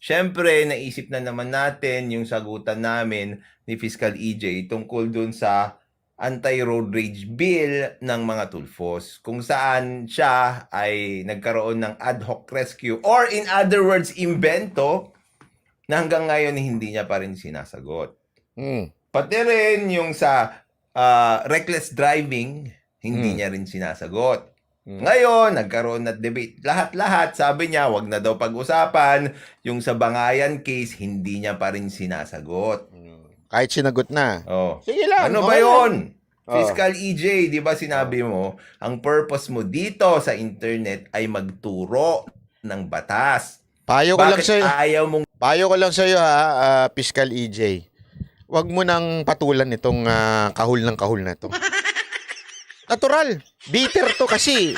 Siyempre, naisip na naman natin yung sagutan namin ni Fiscal EJ tungkol dun sa anti-road rage bill ng mga tulfos, kung saan siya ay nagkaroon ng ad hoc rescue or in other words, imbento na hanggang ngayon hindi niya pa rin sinasagot. Pati rin yung sa reckless driving, hindi niya rin sinasagot. Ngayon, nagkaroon na debate. Lahat-lahat, sabi niya, wag na daw pag-usapan. Yung sa Bangayan case, hindi niya pa rin sinasagot. Kahit sinagot na. Oh. Sige lang. Ano ba okay lang. yun? Fiscal EJ, di ba sinabi mo, ang purpose mo dito sa internet ay magturo ng batas. Payo ko lang Bakit sa'yo. ayaw mong Payo ko lang sa'yo ha, Fiscal EJ. Huwag mo nang patulan itong kahul na to. Natural. Bitter to kasi.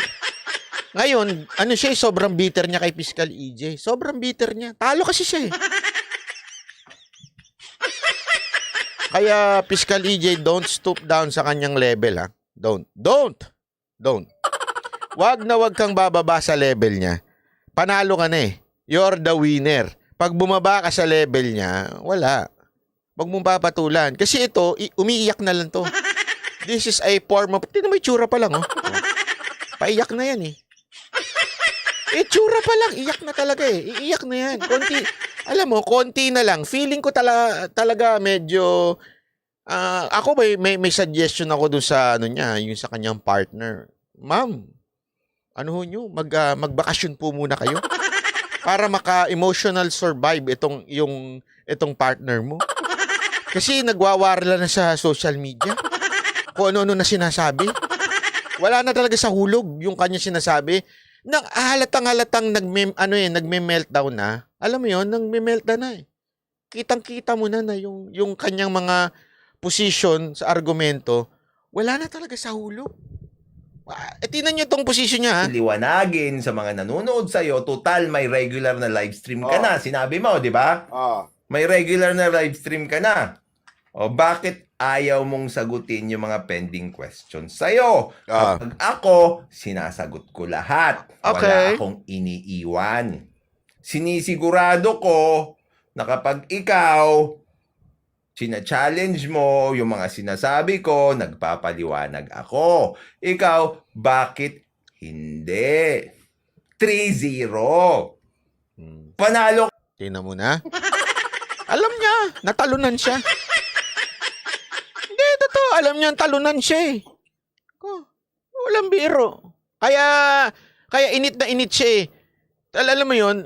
Ngayon, ano siya, sobrang bitter niya kay Fiscal EJ. Sobrang bitter niya. Talo kasi siya eh. Kaya Fiscal EJ, don't stoop down sa kanyang level ha. Don't. Wag kang bababa sa level niya. Panalo ka na eh. You're the winner. Pag bumaba ka sa level niya, wala. Wag mong papatulan. Kasi ito, umiiyak na lang to. This is a form of... Tignan mo, itsura pa lang, oh. Paiyak na yan, eh. Itsura pa lang, iyak na talaga, eh. Iiyak na yan. Konti, alam mo, konti na lang. Feeling ko talaga medyo... ako may suggestion ako doon sa, yung sa kanyang partner. Ma'am, ano ho nyo? Magbakasyon po muna kayo. Para maka-emotional survive itong partner mo. Kasi nagwawarla na sa social media. Kung ano-ano na sinasabi. Wala na talaga sa hulog yung kanya sinasabi. Halatang nagme-meltdown na. Alam mo yun, nagme-meltdown na eh. Kitang-kita mo na yung kanyang mga position sa argumento. Wala na talaga sa hulog. Tingnan nyo itong position niya ha. liwanagin sa mga nanonood sa'yo, total may regular na live stream ka na. Sinabi mo, di ba? May regular na live stream ka na. O bakit ayaw mong sagutin yung mga pending questions sa'yo? Kapag ako, sinasagot ko lahat. Wala Okay. akong iniiwan. Sinisigurado ko na kapag ikaw, sina-challenge mo yung mga sinasabi ko, nagpapaliwanag ako. Ikaw, bakit hindi? 3-0. Panalo. Tingnan mo na. Alam niya, natalunan siya. Hindi, totoo. Alam niya, talunan siya eh. Walang biro. Kaya init na init siya eh. Alam mo yun,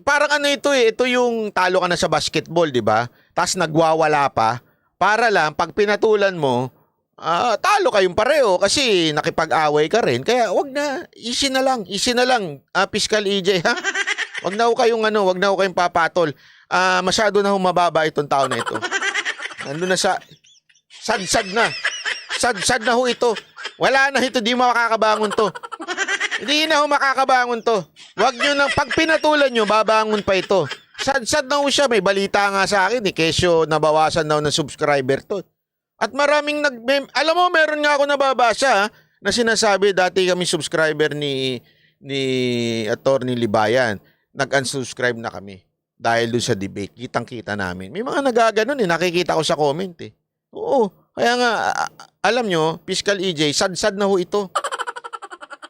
parang ano ito eh. Ito yung talo ka na sa basketball, di ba? Tapos nagwawala pa. Para lang, pag pinatulan mo, talo kayong pareho kasi nakipag-away ka rin. Kaya wag na, easy na lang, Fiscal EJ ha. Wag na ho kayong papatol. Masyado na humababa itong tao na ito. Ano na sa sad na ho ito. Wala na ito, di makakabangon to. Hindi na ho makakabangon to. Wag nyo nang pag pinatulan nyo, babangon pa ito. Sad na ho siya. May balita nga sa akin eh. Kesyo nabawasan daw ng subscriber to. At maraming alam mo, meron nga ako nababasa na sinasabi dati kami subscriber ni Attorney Libayan. Nag-unsubscribe na kami dahil doon sa debate. Kitang-kita namin. May mga nagaganon eh. Nakikita ko sa comment eh. Oo. Kaya nga, alam nyo, Fiscal EJ, sad na ho ito.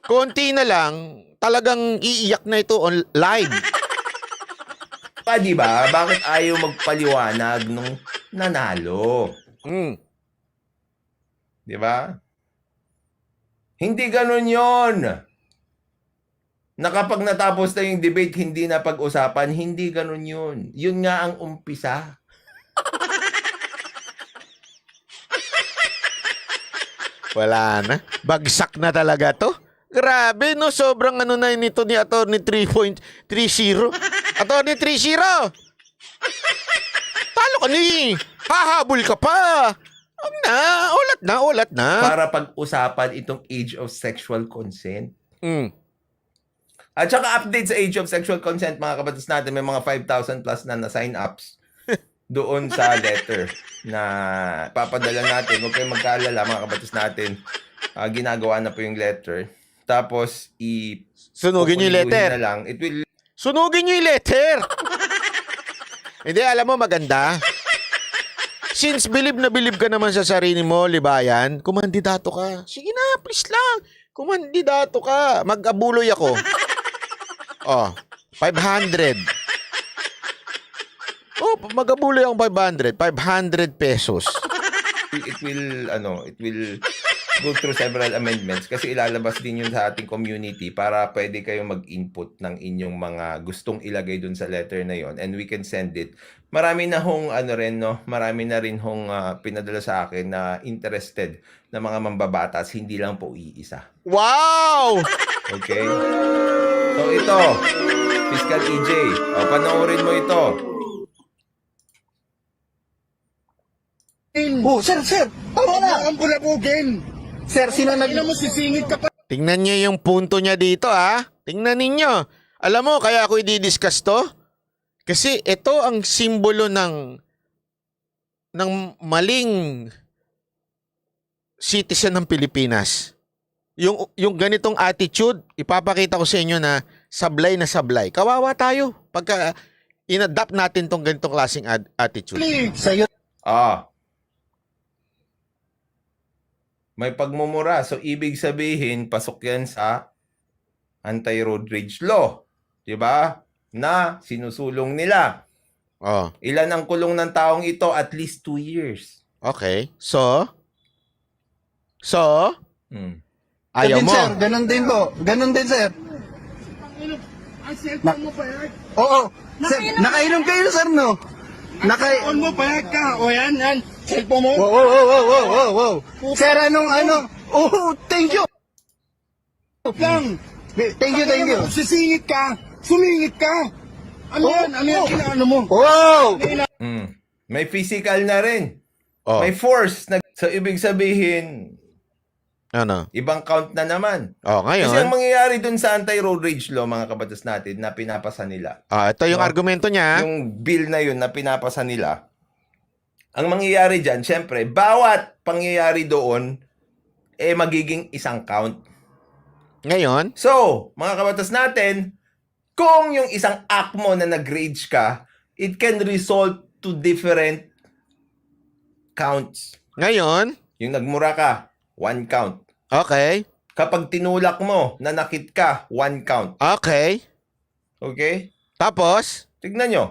Konti na lang, talagang iiyak na ito on live. Di ba? Bakit ayaw magpaliwanag nung nanalo? Di ba? Hindi ganun yon. Na kapag natapos na yung debate, hindi na pag-usapan, hindi ganun yun. Yun nga ang umpisa. Wala na. Bagsak na talaga to. Grabe, no? Sobrang ano na nito ni Attorney 3.30. Attorney 3.0! Talo ka ni! Hahabol ka pa! Ulat na. Para pag-usapan itong age of sexual consent. At saka update sa age of sexual consent, mga kabatas natin, may mga 5,000 plus na sign ups doon sa letter na papadala natin. Huwag kayong magkaalala, mga kabatas natin. Ginagawa na po yung letter. Tapos, sunugin nyo yung letter. Na lang. It will... Sunugin nyo yung letter! Hindi, alam mo, maganda. Since bilib na bilib ka naman sa sarili mo, Libayan, kumandidato ka. Sige na, please lang. Kumandidato ka. Mag-abuloy ako. Oh, 500. Oh, mag-abuloy akong 500. 500 pesos. It will go through several amendments kasi ilalabas din yun sa ating community para pwede kayong mag-input ng inyong mga gustong ilagay dun sa letter na yon and we can send it. Marami na hong marami na rin hong pinadala sa akin na interested na mga mambabatas, hindi lang po iisa. Wow! Okay? So ito, Fiscal EJ, panoorin mo ito. Oh, sir, tama na. Ang bulabugin. Sir, sino mo sisingit ka pa? Tingnan niyo yung punto niya dito, ha? Tingnan ninyo. Alam mo, kaya ako i-discuss to? Kasi ito ang simbolo ng maling citizen ng Pilipinas. Yung ganitong attitude, ipapakita ko sa inyo na sablay na sablay. Kawawa tayo pagka in-adapt natin tong ganitong klaseng attitude. Sa'yo. May pagmumura. So, ibig sabihin, pasok yan sa anti-road rage law. Diba? Na sinusulong nila. Oh, Ilan ang kulong ng taong ito? At least 2 years. okay. So, ayaw Din, mo. sir, ganun din po. Ganun din, sir. Ang cellphone mo bayad. Oo. Sir, nakainom kayo, sir, no? Cellphone mo bayad ka. O yan. Cellphone mo. Wow. Sir, ano? Oh, thank you. Lang. Thank you. Sisingit ka. Sumingit ka. Ano yan? Ano yan kinaano mo? Wow. May physical na rin. Oh, May force. So, ibig sabihin, ano? ibang count na naman. Oh, Kasi ang ngayon. mangyayari dun sa anti-road rage law, mga kabatas natin, na pinapasa nila, Ito yung No? argumento niya. yung bill na yun na pinapasa nila, ang mangyayari dyan, syempre, bawat pangyayari doon, magiging isang count. Ngayon, So, mga kabatas natin, kung yung isang act mo na nag-rage ka, it can result to different counts. ngayon, Yung nagmura ka, 1 count. okay. Kapag tinulak mo, nanakit ka, 1 count. Okay. Okay? Tapos, Tignan nyo.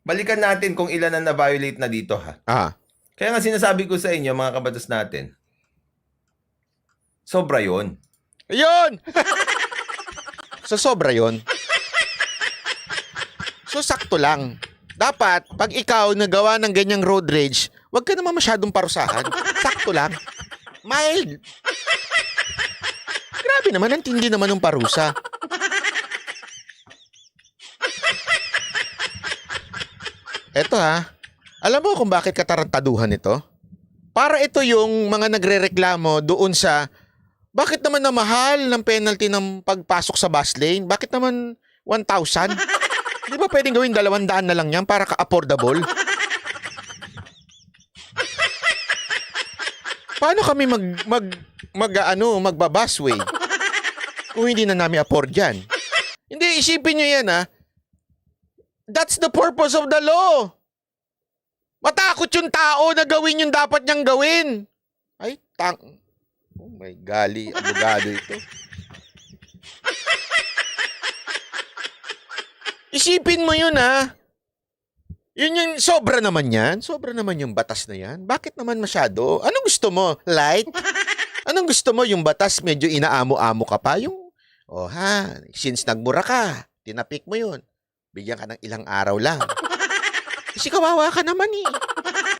Balikan natin kung ilan ang na-violate na dito, ha? Kaya nga sinasabi ko sa inyo, mga kabatas natin, sobra yun. Ayun! So, sobra yun. So, sakto lang. Dapat, pag ikaw nagawa ng ganyang road rage, huwag ka naman masyadong parusahan. Sakto lang. Mild. Grabe naman, ang tindi naman ng parusa. Eto ha, alam mo kung bakit katarantaduhan ito? Para ito yung mga nagrereklamo doon sa bakit naman na mahal ng penalty ng pagpasok sa bus lane? Bakit naman 1,000? Di ba pwedeng gawin 200 na lang yan para ka-affordable? Paano kami magbabusway kung hindi na namin afford yan? Hindi, isipin nyo yan ha. That's the purpose of the law. Matakot yung tao na gawin yung dapat niyang gawin. Ay, oh my gali, abogado ito. Isipin mo yun ha. Yun yung sobra naman yan. Sobra naman yung batas na yan. Bakit naman masyado? Anong gusto mo? Light? Anong gusto mo? Yung batas medyo inaamo-amo ka pa? Yung, since nagmura ka, tinapik mo yun. Bigyan ka ng ilang araw lang. Kasi kawawa ka naman eh.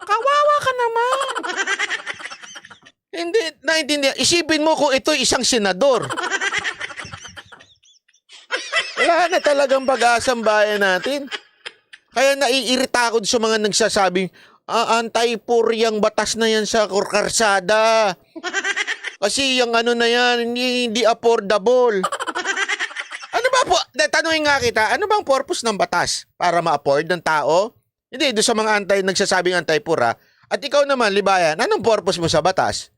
Kawawa ka naman. Hindi, naintindihan. Isipin mo kung ito isang senador. Wala na talagang pag-asa ang bayan natin. Kaya naiirita ako sa mga nagsasabing, anti-poor batas na yan sa karsada. Kasi yung ano na yan, hindi affordable. Ano ba po? Tanungin nga kita, ano bang purpose ng batas? Para ma-afford ng tao? Hindi, doon sa mga nagsasabing anti-poor ha. At ikaw naman, Libayan, anong purpose mo sa batas?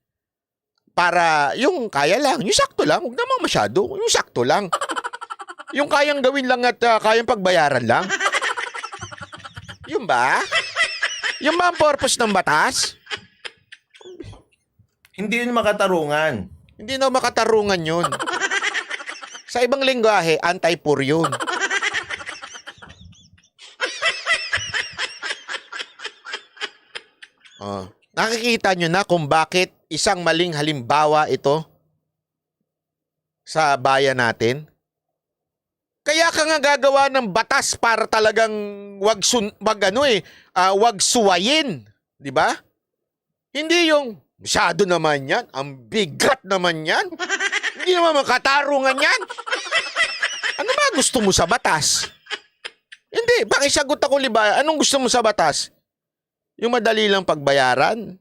Para yung kaya lang, yung sakto lang, huwag naman masyado, yung sakto lang. Yung kayang gawin lang at kayang pagbayaran lang. Yun ba? Yung ba ang purpose ng batas? Hindi yun makatarungan. Hindi na makatarungan yun. Sa ibang lengguwahe, anti-poor yun. Nakikita nyo na kung bakit isang maling halimbawa ito sa bayan natin? Kaya ka nga gagawa ng batas para talagang wag suwayin, 'di ba? Hindi yung masyado naman 'yan, ang bigat naman 'yan. Hindi naman makatarungan 'yan. Ano ba gusto mo sa batas? Hindi, pakisagot ako Libaya, anong gusto mo sa batas? Yung madali lang pagbayaran.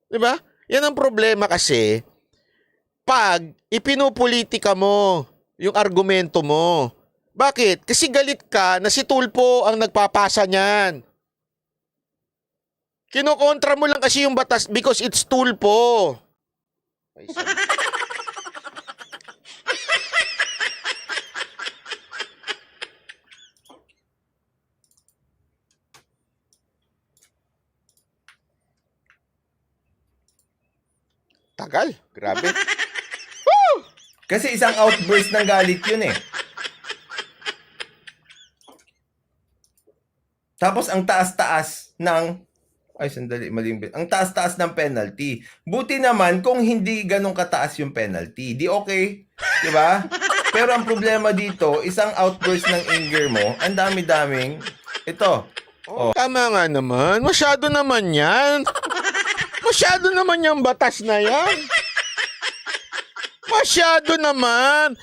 'Di ba? Yan ang problema kasi pag ipinupolitika mo yung argumento mo. Bakit? Kasi galit ka na si Tulfo ang nagpapasa niyan. Kinokontra mo lang kasi yung batas because it's Tulfo. Ay, sorry. Tagal. Grabe. Kasi isang outburst ng galit yun eh. Tapos ang taas-taas ng... Ay, sandali, maling... Ang taas-taas ng penalty. Buti naman kung hindi ganun kataas yung penalty. Di okay. Diba? Pero ang problema dito, isang outburst ng anger mo, ang dami-daming... Ito. Oh, tama nga naman. Masyado naman yan. Masyado naman yung batas na yan. Masyado naman.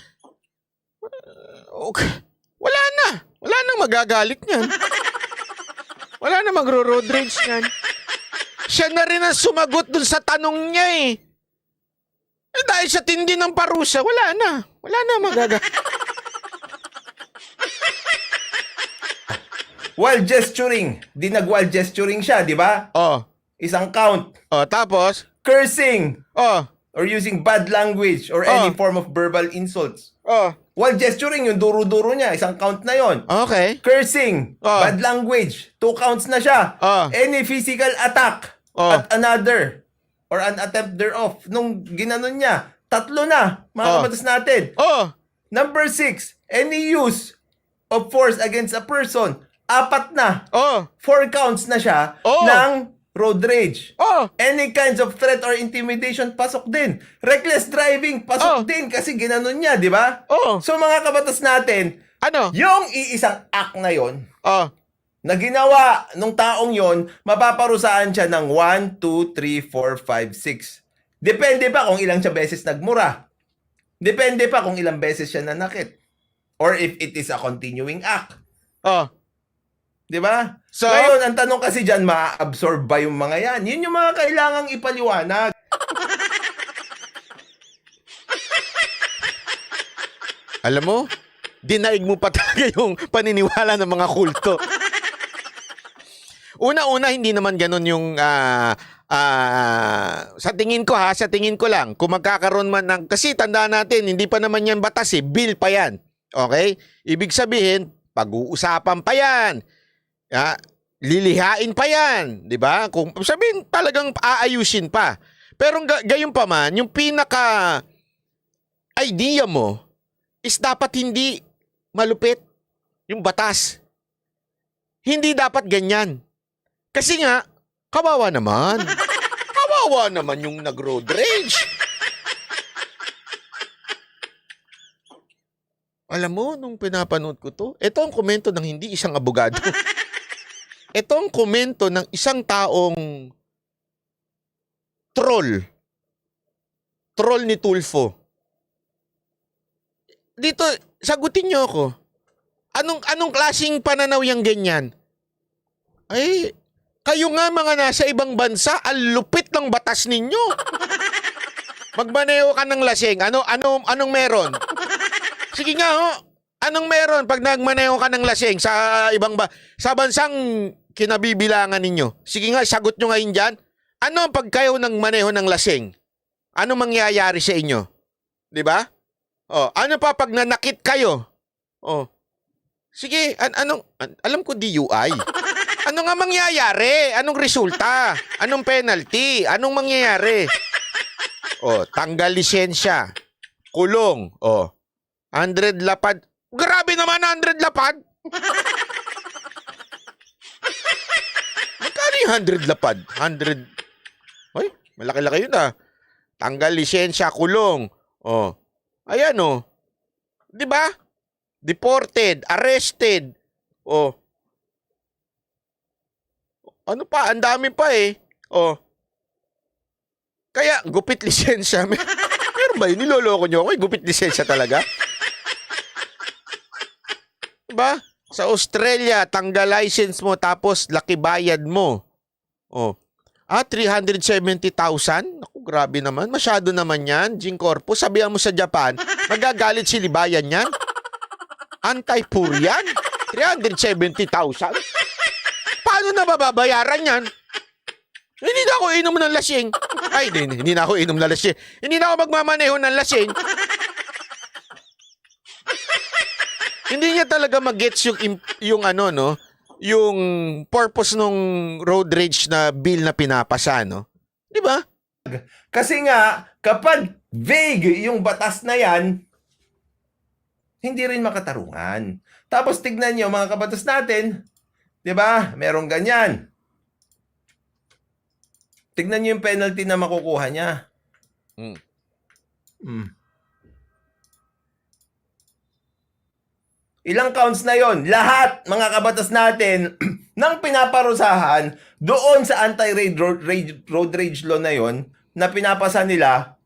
Okay. Wala na. Wala nang magagalit niyan. Wala na magro-road rage niyan. Siya na rin ang sumagot dun sa tanong niya eh. Dahil sa tindi ng parusa, wala na. Wala na magagalit. While gesturing. Di nag-while gesturing siya, di ba? Oh. Isang count. Oh, tapos? Cursing. Oh. Or using bad language or any form of verbal insults. Oh. While gesturing, yung duro-duro niya, isang count na yon. Okay. Cursing, bad language, 2 counts na siya. Any physical attack at another or an attempt thereof, nung ginanon niya, 3 na, mga kabatas natin. Number 6, any use of force against a person, 4 na. 4 counts na siya ng road rage. Any kinds of threat or intimidation, pasok din. Reckless driving, pasok din kasi ginanon niya, di ba? So mga kabatas natin, Ano? yung iisang act na yon na ginawa nung taong yon, mapaparusaan siya ng 1, 2, 3, 4, 5, 6. Depende pa kung ilang siya beses nagmura. Depende pa kung ilang beses siya nanakit. Or if it is a continuing act. Di ba? So, ngayon, ang tanong kasi dyan, ma-absorb ba yung mga yan? Yun yung mga kailangang ipaliwanag. alam mo, dinaig mo pa talaga yung paniniwala ng mga kulto. Una-una, hindi naman ganun yung, sa tingin ko sa tingin ko lang, kung magkakaroon man ng, kasi tandaan natin, hindi pa naman yan batas bill pa yan. Okay? Ibig sabihin, pag-uusapan pa yan. Lilihain pa yan, 'di ba? Kung sabihin talagang aayusin pa. Pero gayon pa man, yung pinaka idea mo is dapat hindi malupit yung batas. Hindi dapat ganyan. Kasi nga kawawa naman. Kawawa naman yung nag-road rage. Alam mo, nung pinapanood ko to, ito ang komento ng hindi isang abogado. Ito ang komento ng isang taong troll. Troll ni Tulfo. Dito, sagutin niyo ako. Anong klaseng pananaw yung ganyan? Ay, kayo nga mga nasa ibang bansa, ang lupit ng batas ninyo. Magmaneho ka ng lasing. Anong meron? Sige nga ho. Anong meron pag nagmaneho ka ng lasing sa sa bansang kinabibilangan ninyo? Sige nga, sagot nyo ngayon dyan. Ano ang pag kayo ng maneho ng lasing? Ano mangyayari sa inyo? 'Di ba? Ano pa pag nanakit kayo? Sige, alam ko DUI. Ano nga mangyayari? Anong resulta? Anong penalty? Anong mangyayari? Oh, tanggal lisensya. Kulong. Oh, 100 lapad. Grabe naman 100 lapad. Magkano yung 100 lapad? 100. Ay, malaki-laki yun ah. Tanggal lisensya, kulong. Oh. Ayan oh. 'Di ba? Deported, arrested. Oh. Ano pa? Ang dami pa eh. Oh. Kaya gupit lisensya. Meron ba yun? Niloloko nyo ako? Gupit lisensya talaga? Diba? Sa Australia, tanggal license mo tapos laki bayad mo. Oh. 370,000? Naku, grabe naman. Masyado naman yan. Jing Corpus, sabihan mo sa Japan, magagalit si Libayan yan. Anti-poor yan. 370,000? Paano na mababayaran yan? Hindi na ako inom ng lasing. Ay, hindi na ako inom ng lasing. Hindi na ako magmamaneho ng lasing. Hindi niya talaga mag-gets yung ano, no? Yung purpose nung road rage na bill na pinapasa, no? Di ba? Kasi nga, kapag vague yung batas na yan, hindi rin makatarungan. Tapos tignan nyo mga kabatas natin, di ba? Merong ganyan. Tignan nyo yung penalty na makukuha niya. Ilang counts na yon? Lahat, mga kabatas natin, nang pinaparusahan doon sa road rage law na yon na pinapasa nila,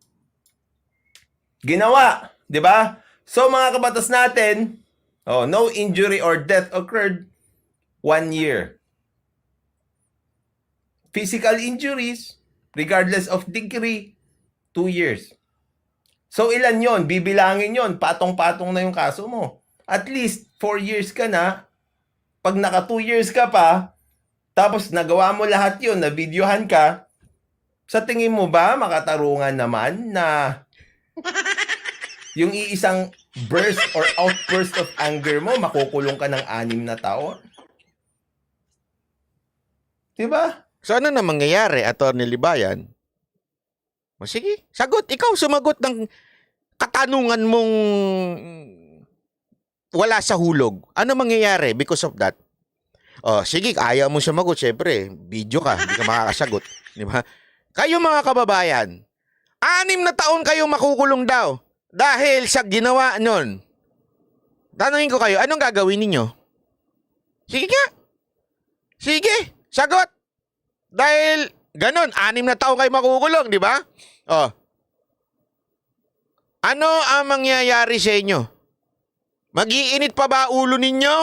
ginawa. Di ba? So, mga kabatas natin, no injury or death occurred, 1 year. Physical injuries, regardless of degree, 2 years. So, ilan yon? Bibilangin yon. Patong-patong na yung kaso mo. At least 4 years ka na. Pag naka 2 years ka pa, tapos nagawa mo lahat yon, na videohan ka, sa tingin mo ba makatarungan naman na yung iisang burst or outburst of anger mo, makukulong ka ng 6 na taon? Diba? So ano na mangyayari, Atty. Libayan? O sige, sagot. Ikaw sumagot ng katanungan mong wala sa hulog. Ano mangyayari because of that? O sige, ayaw mo sumagot. Siyempre, video ka. Hindi ka makakasagot. Di ba? Kayo mga kababayan, 6 na taon kayo makukulong daw dahil sa ginawa nun. Tanungin ko kayo, anong gagawin ninyo? Sige nga. Sige, sagot. Dahil ganon, 6 na taon kayo makukulong, di ba? Oh. Ano ang mangyayari sa inyo? Mag-iinit pa ba ulo ninyo?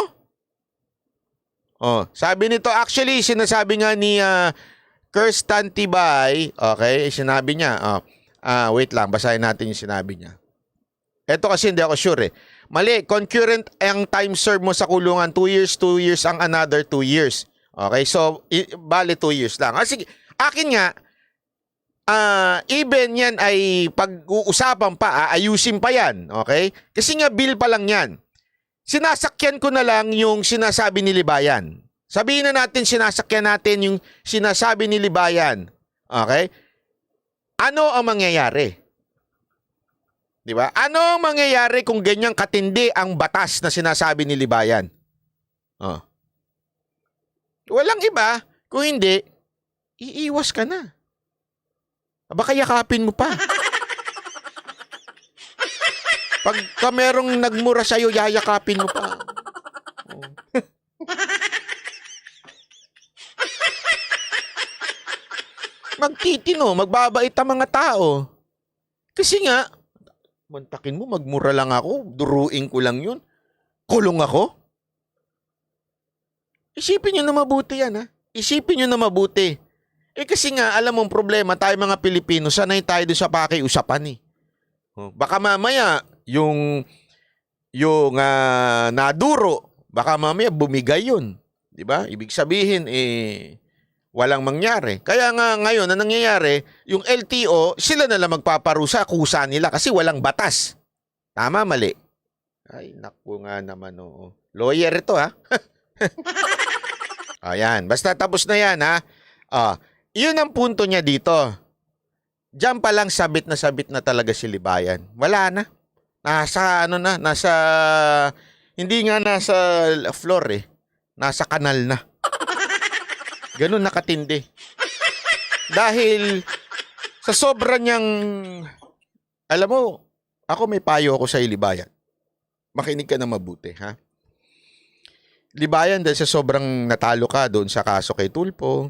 Oh, sabi nito, actually, sinasabi nga ni Kirsten Tibay, okay, sinabi niya, wait lang, basahin natin yung sinabi niya. Ito kasi hindi ako sure eh. Mali, concurrent ang time serve mo sa kulungan, 2 years ang another 2 years. Okay, so, bali 2 years lang. Sige, akin nga, even yan ay pag-uusapan pa, ayusin pa yan, okay? Kasi nga bill pa lang yan. Sinasakyan ko na lang yung sinasabi ni Libayan. Sabihin na natin, sinasakyan natin yung sinasabi ni Libayan. Okay? Ano ang mangyayari? Di ba? Ano ang mangyayari kung ganyang katindi ang batas na sinasabi ni Libayan? Oh. Walang iba. Kung hindi, iiwas ka na. Baka yakapin mo pa. Pagka merong nagmura sa'yo, yayakapin mo pa. Oh. Magtitino, magbabait ang mga tao. Kasi nga, mantakin mo, magmura lang ako, duruin ko lang yun. Kulong ako. Isipin nyo na mabuti yan, ha? Isipin nyo na mabuti. Kasi nga, alam mong problema, tayo mga Pilipino, sanay tayo doon sa pakiusapan, eh. Baka mamaya, yung naduro, baka mamaya bumigay yun. Diba? Ibig sabihin, walang mangyari. Kaya nga ngayon, na nangyayari, yung LTO, sila na lang magpaparusa, kusa nila kasi walang batas. Tama, mali? Ay, naku nga naman, oo. Lawyer ito, ha? Ayan, basta tapos na yan, ha? Yun ang punto niya dito. Diyan pa lang sabit na talaga si Libayan. Wala na. Nasa, hindi nga nasa floor eh. Nasa kanal na. Ganun nakatindi. Dahil sa sobra niyang, alam mo, ako may payo ako sa Libayan. Makinig ka na mabuti, ha? Libayan, dahil sa sobrang natalo ka doon sa kaso kay Tulfo,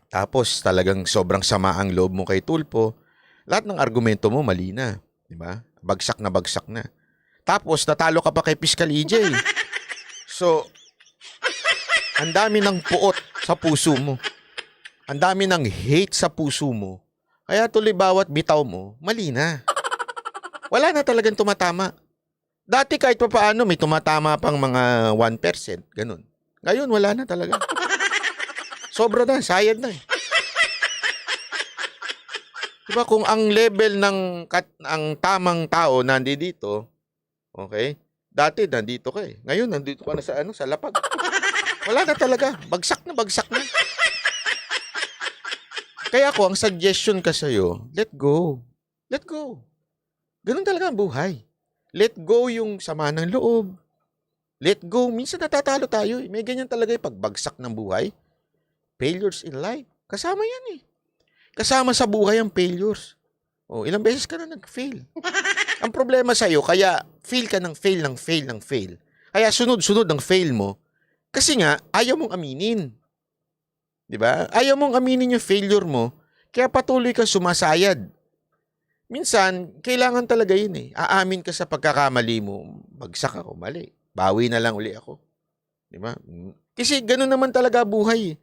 tapos talagang sobrang sama ang loob mo kay Tulfo, lahat ng argumento mo mali na, di ba? Bagsak na. Tapos natalo ka pa kay Fiscal EJ. So, ang dami ng puot sa puso mo. Ang dami ng hate sa puso mo. Kaya tuloy bawat bitaw mo, mali na. Wala na talagang tumatama. Dati kahit pa paano may tumatama pang mga 1%, ganun. Ngayon wala na talaga. Sobra na, sayad na. Diba kung ang level ng ang tamang tao nandito, okay? Dati nandito ka eh. Ngayon nandito ka na sa lapag. Wala na talaga. Bagsak na. Kaya ako, ang suggestion ka sa'yo, let go. Let go. Ganun talaga ang buhay. Let go yung sama ng loob. Let go. Minsan natatalo tayo. May ganyan talaga yung pagbagsak ng buhay. Failures in life. Kasama yan eh. Kasama sa buhay ang failures. Ilang beses ka na nag-fail. Ang problema sa'yo, kaya fail ka ng fail. Kaya sunod-sunod ang fail mo. Kasi nga, ayaw mong aminin. Diba? Ayaw mong aminin yung failure mo. Kaya patuloy ka sumasayad. Minsan, kailangan talaga yun eh. Aamin ka sa pagkakamali mo. Bagsak ako, mali. Bawi na lang uli ako. Diba? Kasi ganun naman talaga buhay eh.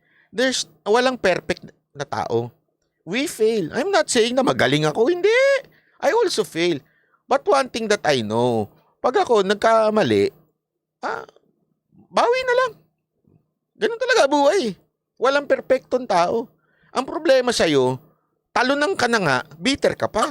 Walang perfect na tao. We fail. I'm not saying na magaling ako. Hindi. I also fail. But one thing that I know, pag ako nagkamali, bawi na lang. Ganun talaga buhay. Walang perfectong tao. Ang problema sa'yo, talunan ka na nga, bitter ka pa.